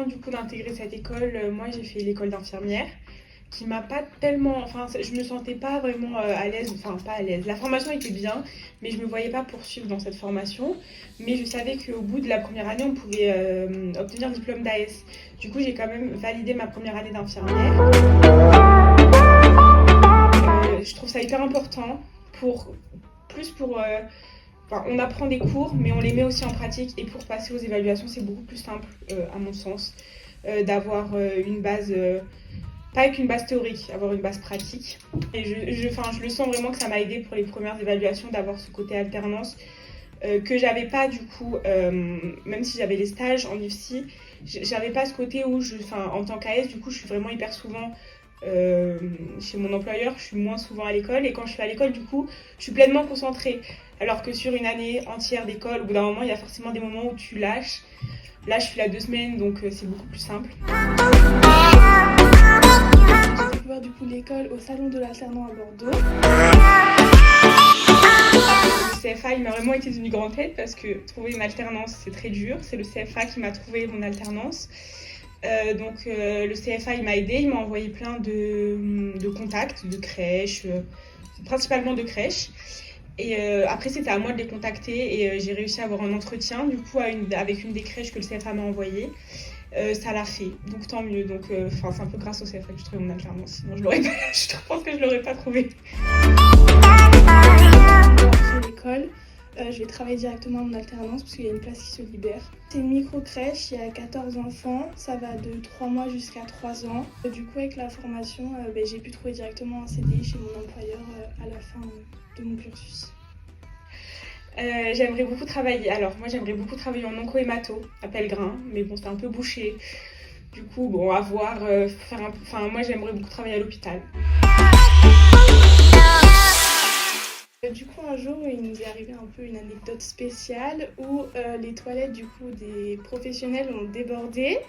du coup d'intégrer cette école, moi j'ai fait l'école d'infirmière qui m'a pas tellement, enfin je me sentais pas vraiment à l'aise, enfin pas à l'aise. La formation était bien, mais je me voyais pas poursuivre dans cette formation. Mais je savais qu'au bout de la première année, on pouvait obtenir le diplôme d'AS. Du coup, j'ai quand même validé ma première année d'infirmière. Je trouve ça hyper important pour enfin, on apprend des cours, mais on les met aussi en pratique. Et pour passer aux évaluations, c'est beaucoup plus simple, à mon sens, d'avoir une base, pas avec une base théorique, avoir une base pratique. Et je le sens vraiment que ça m'a aidé pour les premières évaluations d'avoir ce côté alternance que j'avais pas du coup, même si j'avais les stages en IFSI, j'avais pas ce côté où, en tant qu'AS, du coup, je suis vraiment hyper souvent chez mon employeur, je suis moins souvent à l'école, et quand je suis à l'école, du coup, je suis pleinement concentrée. Alors que sur une année entière d'école, au bout d'un moment, il y a forcément des moments où tu lâches. Là, je suis là 2 semaines, donc c'est beaucoup plus simple. J'ai découvert du coup l'école au salon de l'alternant à Bordeaux. Le CFA, il m'a vraiment été d'une grande aide parce que trouver une alternance, c'est très dur. C'est le CFA qui m'a trouvé mon alternance. Le CFA, il m'a aidé, il m'a envoyé plein de contacts, de crèches, principalement de crèches. Et après, c'était à moi de les contacter et j'ai réussi à avoir un entretien du coup avec une des crèches que le CFA m'a envoyé. Ça l'a fait, donc tant mieux. Donc, c'est un peu grâce au CFA que j'ai trouvé mon alternance. Sinon, je pense que je l'aurais pas trouvé. Après l'école, je vais travailler directement en alternance parce qu'il y a une place qui se libère. C'est une micro-crèche, il y a 14 enfants, ça va de 3 mois jusqu'à 3 ans. Du coup, avec la formation, j'ai pu trouver directement un CDI chez mon employeur à la fin de mon cursus. J'aimerais beaucoup travailler. Alors, moi, j'aimerais beaucoup travailler en onco-hémato à Pellegrin, mais bon, c'est un peu bouché. Du coup, bon, à voir. Moi, j'aimerais beaucoup travailler à l'hôpital. Du coup, un jour, il nous est arrivé un peu une anecdote spéciale où les toilettes du coup des professionnels ont débordé.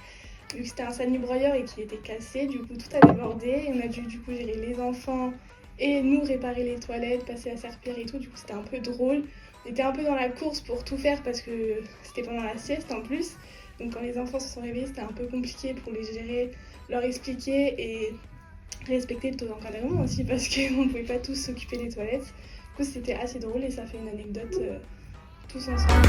Vu que c'était un sani-broyeur et qu'il était cassé, du coup tout a débordé. Et on a dû du coup gérer les enfants et nous réparer les toilettes, passer la serpillière et tout. Du coup, c'était un peu drôle. On était un peu dans la course pour tout faire parce que c'était pendant la sieste en plus. Donc quand les enfants se sont réveillés, c'était un peu compliqué pour les gérer, leur expliquer et respecter le taux d'encadrement aussi parce qu'on ne pouvait pas tous s'occuper des toilettes. Du coup, c'était assez drôle et ça fait une anecdote tous ensemble.